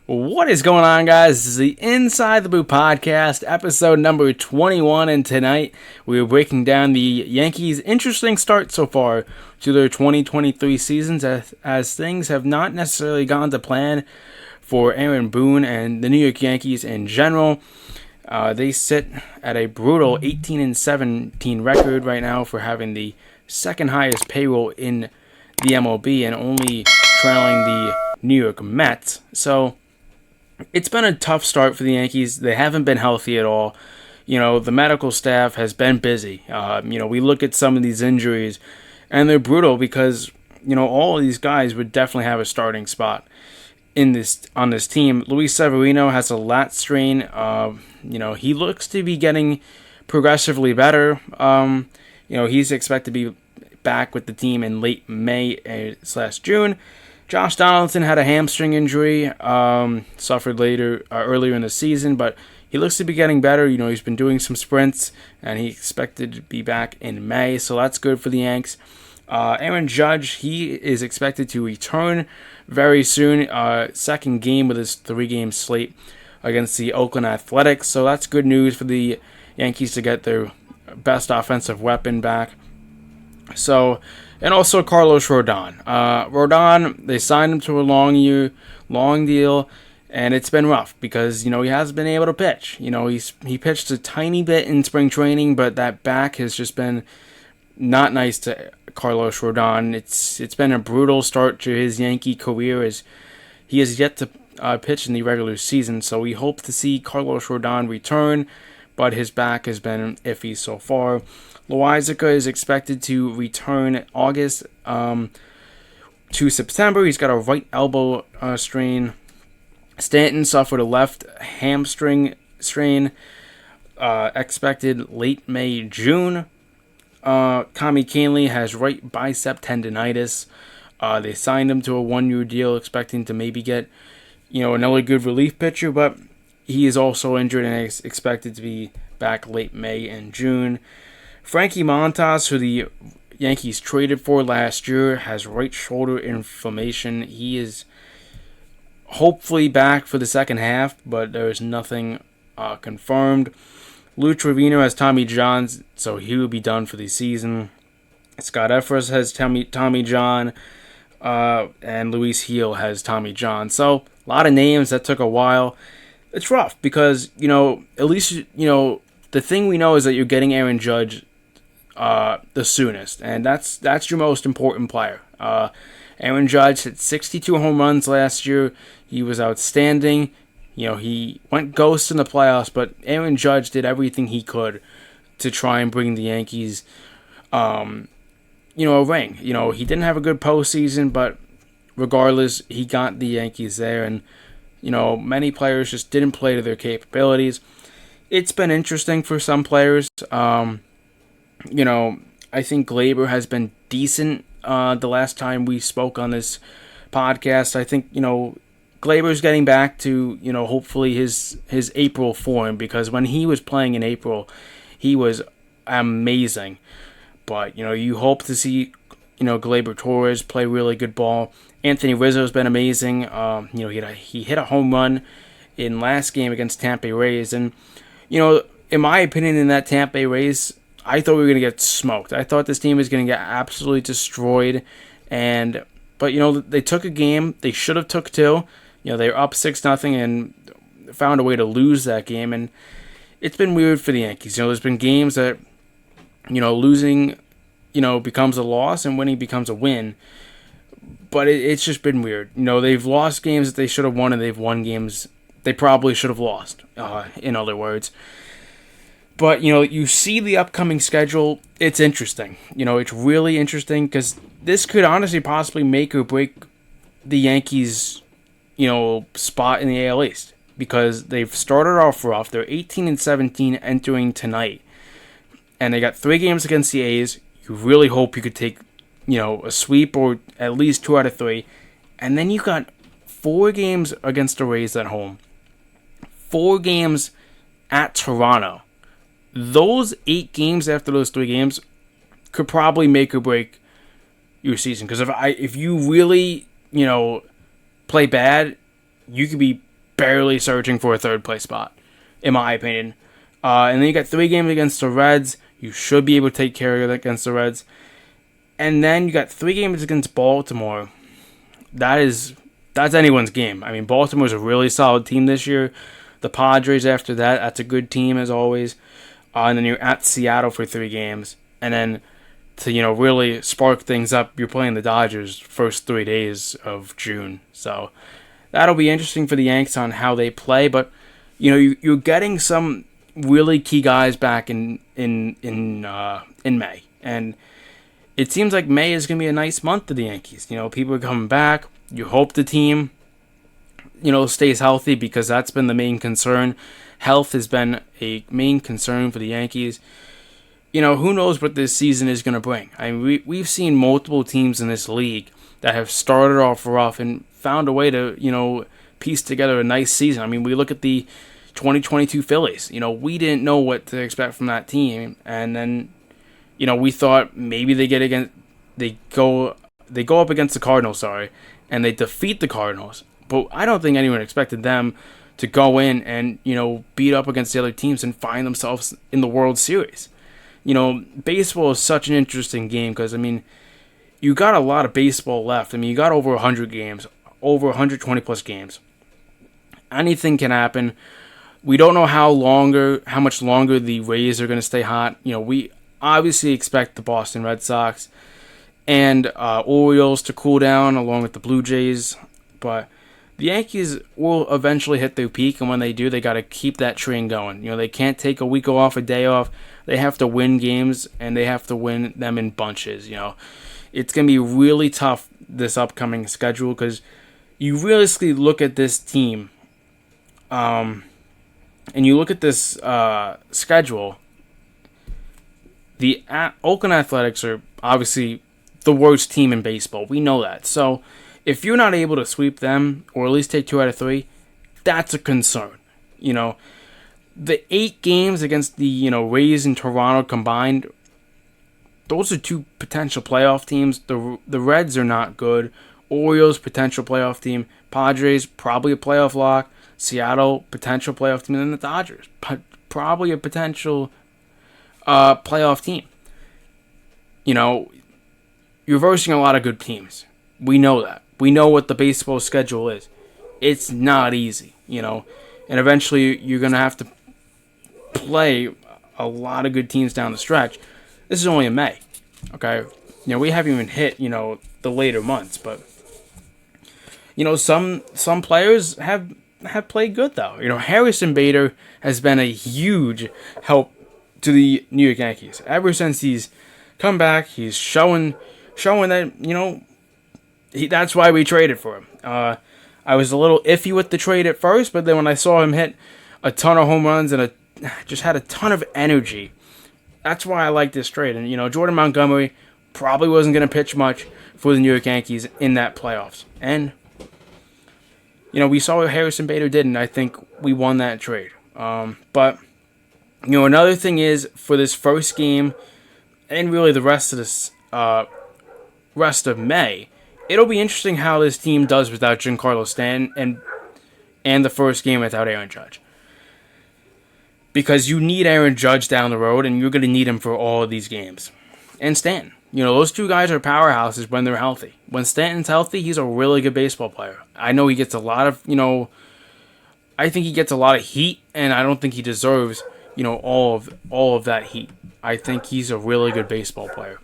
What is going on, guys? This is the Inside the Blue podcast, episode number 21, and tonight we are breaking down the Yankees' interesting start so far to their 2023 seasons as things have not necessarily gone to plan for Aaron Boone and the New York Yankees in general. They sit at a brutal 18-17 record right now for having the second highest payroll in the MLB and only trailing the New York Mets. So it's been a tough start for the Yankees. They haven't been healthy at all. The medical staff has been busy. We look at some of these injuries, and they're brutal because, all of these guys would definitely have a starting spot on this team. Luis Severino has a lat strain. He looks to be getting progressively better. He's expected to be back with the team in late May/June. Josh Donaldson had a hamstring injury, suffered earlier in the season, but he looks to be getting better. He's been doing some sprints, and he's expected to be back in May, so that's good for the Yanks. Aaron Judge, he is expected to return very soon. Second game with his 3-game slate against the Oakland Athletics, so that's good news for the Yankees to get their best offensive weapon back. And also Carlos Rodon. Rodon, they signed him to a long deal, and it's been rough because, he hasn't been able to pitch. He pitched a tiny bit in spring training, but that back has just been not nice to Carlos Rodon. It's been a brutal start to his Yankee career as he has yet to pitch in the regular season, so we hope to see Carlos Rodon return, but his back has been iffy so far. Loizica is expected to return August to September. He's got a right elbow strain. Stanton suffered a left hamstring strain, expected late May, June. Kami Canley has right bicep tendonitis. They signed him to a 1-year deal, expecting to maybe get another good relief pitcher, but he is also injured and is expected to be back late May and June. Frankie Montas, who the Yankees traded for last year, has right shoulder inflammation. He is hopefully back for the second half, but there is nothing confirmed. Lou Trevino has Tommy John, so he will be done for the season. Scott Effers has Tommy John, and Luis Gil has Tommy John. So a lot of names that took a while. It's rough because at least the thing we know is that you're getting Aaron Judge the soonest, and that's your most important player. Aaron Judge hit 62 home runs last year. He was outstanding. He went ghost in the playoffs, but Aaron Judge did everything he could to try and bring the Yankees, a ring. He didn't have a good postseason, but regardless, he got the Yankees there, and many players just didn't play to their capabilities. It's been interesting for some players. I think Gleyber has been decent the last time we spoke on this podcast. I think, Gleyber's getting back to, hopefully his April form, because when he was playing in April, he was amazing. But, you hope to see, Gleyber Torres play really good ball. Anthony Rizzo's been amazing. He hit a home run in last game against Tampa Rays. And, in my opinion, in that Tampa Rays, I thought we were going to get smoked. I thought this team was going to get absolutely destroyed. But they took a game. They should have took 2. They were up 6-0 and found a way to lose that game. And it's been weird for the Yankees. There's been games that, losing, becomes a loss and winning becomes a win. But it's just been weird. They've lost games that they should have won, and they've won games they probably should have lost, in other words. But, you see the upcoming schedule, it's interesting. It's really interesting because this could honestly possibly make or break the Yankees, spot in the AL East. Because they've started off rough. They're 18-17 entering tonight. And they got 3 games against the A's. You really hope you could take, a sweep or at least 2 out of 3. And then you got 4 games against the Rays at home. 4 games at Toronto. Those 8 games after those 3 games could probably make or break your season. Because if you really, play bad, you could be barely searching for a third place spot, in my opinion. And then you got 3 games against the Reds. You should be able to take care of it against the Reds. And then you got 3 games against Baltimore. That's anyone's game. I mean, Baltimore's a really solid team this year. The Padres after that, that's a good team as always. And then you're at Seattle for 3 games. And then to, really spark things up, you're playing the Dodgers first 3 days of June. So that'll be interesting for the Yanks on how they play. But, you're getting some really key guys back in May. And it seems like May is going to be a nice month for the Yankees. People are coming back. You hope the team, stays healthy, because that's been the main concern. Health has been a main concern for the Yankees. Who knows what this season is going to bring. I mean, we've seen multiple teams in this league that have started off rough and found a way to, piece together a nice season. I mean, we look at the 2022 Phillies. We didn't know what to expect from that team. And then, we thought maybe they go up against the Cardinals, and they defeat the Cardinals. But I don't think anyone expected them to go in and, beat up against the other teams and find themselves in the World Series. Baseball is such an interesting game because, you got a lot of baseball left. You got over 100 games, over 120 plus games. Anything can happen. We don't know how much longer the Rays are going to stay hot. We obviously expect the Boston Red Sox and Orioles to cool down along with the Blue Jays. But the Yankees will eventually hit their peak, and when they do, they got to keep that train going. They can't take a week off, a day off. They have to win games, and they have to win them in bunches. It's going to be really tough this upcoming schedule because you realistically look at this team, and you look at this schedule. The Oakland Athletics are obviously the worst team in baseball. We know that. So if you're not able to sweep them, or at least take 2 out of 3, that's a concern. The 8 games against the Rays and Toronto combined, those are 2 potential playoff teams. The Reds are not good. Orioles, potential playoff team. Padres, probably a playoff lock. Seattle, potential playoff team. And then the Dodgers, probably a potential playoff team. You're versing a lot of good teams. We know that. We know what the baseball schedule is. It's not easy, and eventually you're going to have to play a lot of good teams down the stretch. This is only in May, okay? We haven't even hit, the later months, but, some players have played good, though. Harrison Bader has been a huge help to the New York Yankees. Ever since he's come back, he's showing that, that's why we traded for him. I was a little iffy with the trade at first, but then when I saw him hit a ton of home runs and just had a ton of energy, that's why I like this trade. And, Jordan Montgomery probably wasn't going to pitch much for the New York Yankees in that playoffs. And, we saw what Harrison Bader did, and I think we won that trade. But, another thing is, for this first game, and really the rest of this rest of May, it'll be interesting how this team does without Giancarlo Stanton and the first game without Aaron Judge. Because you need Aaron Judge down the road, and you're going to need him for all of these games. And Stanton. Those 2 guys are powerhouses when they're healthy. When Stanton's healthy, he's a really good baseball player. I know he gets a lot of, I think he gets a lot of heat, and I don't think he deserves, all of that heat. I think he's a really good baseball player.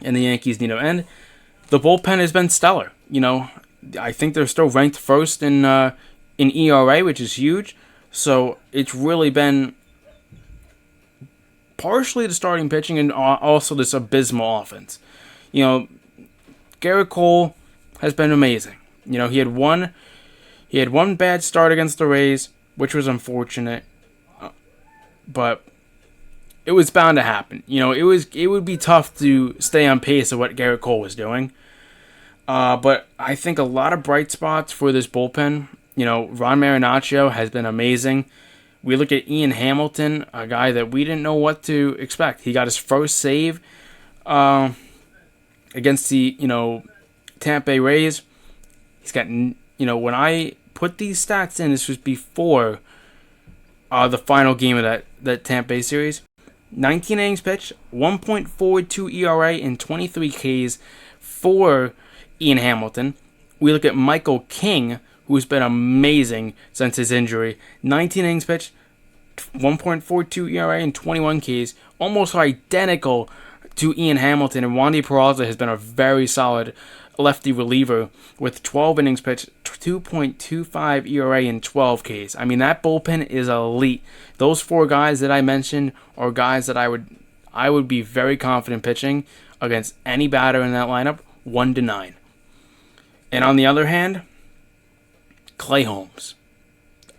And the Yankees need him. And the bullpen has been stellar. I think they're still ranked first in ERA, which is huge. So it's really been partially the starting pitching and also this abysmal offense. Garrett Cole has been amazing. He had one bad start against the Rays, which was unfortunate, but it was bound to happen. It would be tough to stay on pace of what Garrett Cole was doing. But I think a lot of bright spots for this bullpen. Ron Marinaccio has been amazing. We look at Ian Hamilton, a guy that we didn't know what to expect. He got his first save against the, Tampa Bay Rays. He's got, when I put these stats in. This was before the final game of that Tampa Bay series. 19 innings pitched, 1.42 ERA, and 23 Ks for Ian Hamilton. We look at Michael King, who's been amazing since his injury. 19 innings pitched, 1.42 ERA, and 21 Ks, almost identical to Ian Hamilton. And Wandy Peralta has been a very solid lefty reliever with 12 innings pitched, 2.25 ERA, and 12 Ks. I mean, that bullpen is elite. Those four guys that I mentioned are guys that I would be very confident pitching against any batter in that lineup, 1-9. And on the other hand, Clay Holmes.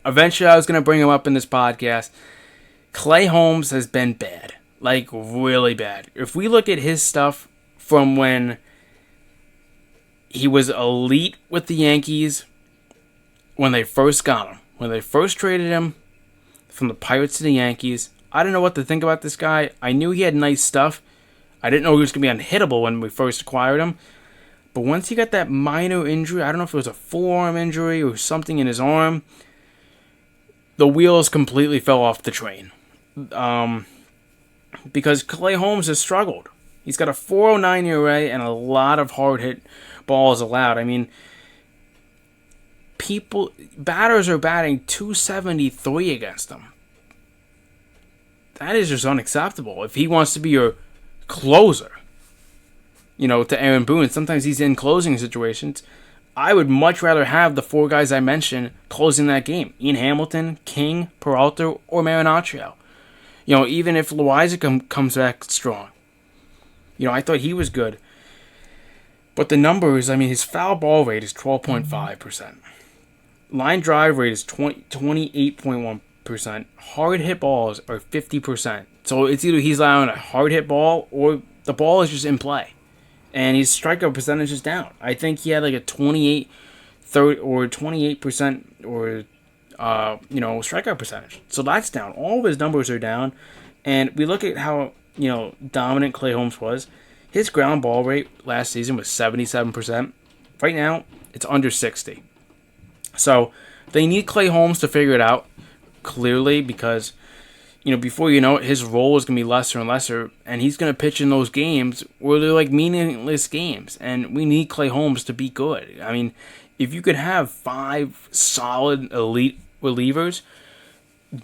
Eventually, I was going to bring him up in this podcast. Clay Holmes has been bad. Like, really bad. If we look at his stuff from when he was elite with the Yankees, when they first got him, when they first traded him from the Pirates to the Yankees, I didn't know what to think about this guy. I knew he had nice stuff. I didn't know he was going to be unhittable when we first acquired him. But once he got that minor injury, I don't know if it was a forearm injury or something in his arm, the wheels completely fell off the train. Because Clay Holmes has struggled. He's got a 4.09 ERA and a lot of hard hit balls allowed. I mean, batters are batting 273 against him. That is just unacceptable. If he wants to be your closer, to Aaron Boone, sometimes he's in closing situations. I would much rather have the four guys I mentioned closing that game. Ian Hamilton, King, Peralta, or Marinaccio. Even if Loaiza comes back strong. I thought he was good. But the numbers, his foul ball rate is 12.5%. Line drive rate is 28.1%. Hard hit balls are 50%. So it's either he's allowing a hard hit ball or the ball is just in play. And his strikeout percentage is down. I think he had like a 28% or strikeout percentage. So that's down. All of his numbers are down. And we look at how, dominant Clay Holmes was. His ground ball rate last season was 77%. Right now, it's under 60. So they need Clay Holmes to figure it out clearly because, before you know it, his role is going to be lesser and lesser, and he's going to pitch in those games where they're like meaningless games, and we need Clay Holmes to be good. I mean, if you could have 5 solid elite relievers,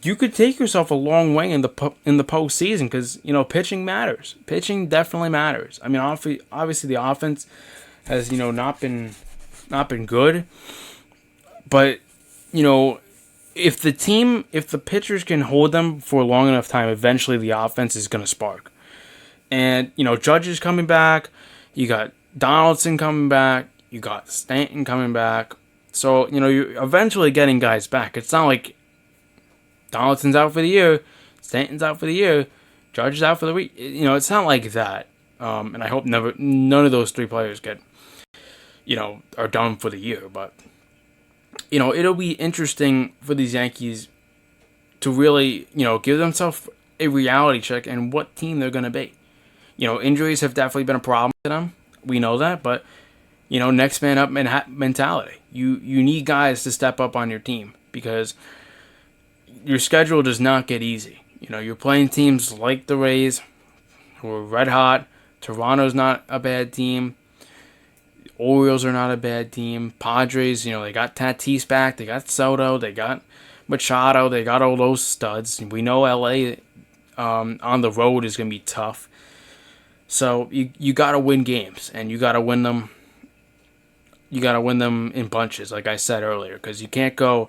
you could take yourself a long way in the postseason because, pitching matters. Pitching definitely matters. I mean, obviously the offense has, not been good, but, if the pitchers can hold them for a long enough time, eventually the offense is going to spark. And, Judge is coming back. You got Donaldson coming back. You got Stanton coming back. So, you're eventually getting guys back. It's not like Donaldson's out for the year, Stanton's out for the year, Judge is out for the week. It's not like that. And I hope none of those 3 players are done for the year. But, it'll be interesting for these Yankees to really, give themselves a reality check and what team they're going to be. Injuries have definitely been a problem to them. We know that, but, next man up mentality. You need guys to step up on your team because your schedule does not get easy. You're playing teams like the Rays, who are red hot. Toronto's not a bad team. Orioles are not a bad team. Padres, they got Tatis back. They got Soto. They got Machado. They got all those studs. We know LA on the road is going to be tough. So you got to win games, and you got to win them. You got to win them in bunches, like I said earlier, because you can't go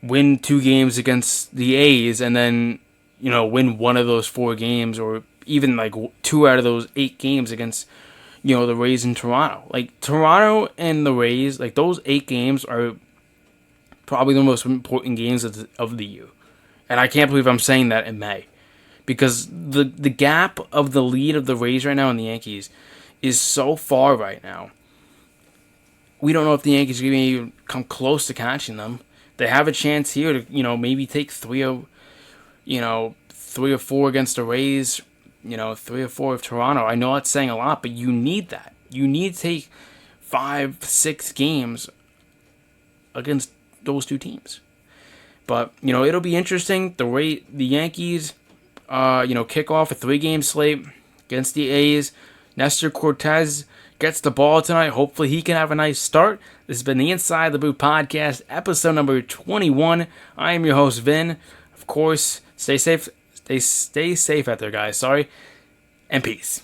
win 2 games against the A's and then win one of those 4 games, or even like 2 out of those 8 games against the Rays in Toronto. Like, Toronto and the Rays, like, those 8 games are probably the most important games of the year. And I can't believe I'm saying that in May. Because the gap of the lead of the Rays right now and the Yankees is so far right now. We don't know if the Yankees are going to even come close to catching them. They have a chance here to, maybe take 3 or 4 against the Rays, 3 or 4 of Toronto. I know that's saying a lot, but you need that. You need to take 5, 6 games against, those two teams. But, it'll be interesting the way the Yankees, kick off a 3-game slate against the A's. Nestor Cortez gets the ball tonight. Hopefully he can have a nice start. This has been the Inside the Boot Podcast, episode number 21. I am your host, Vin. Of course, stay safe. Stay safe out there, guys. Sorry. And peace.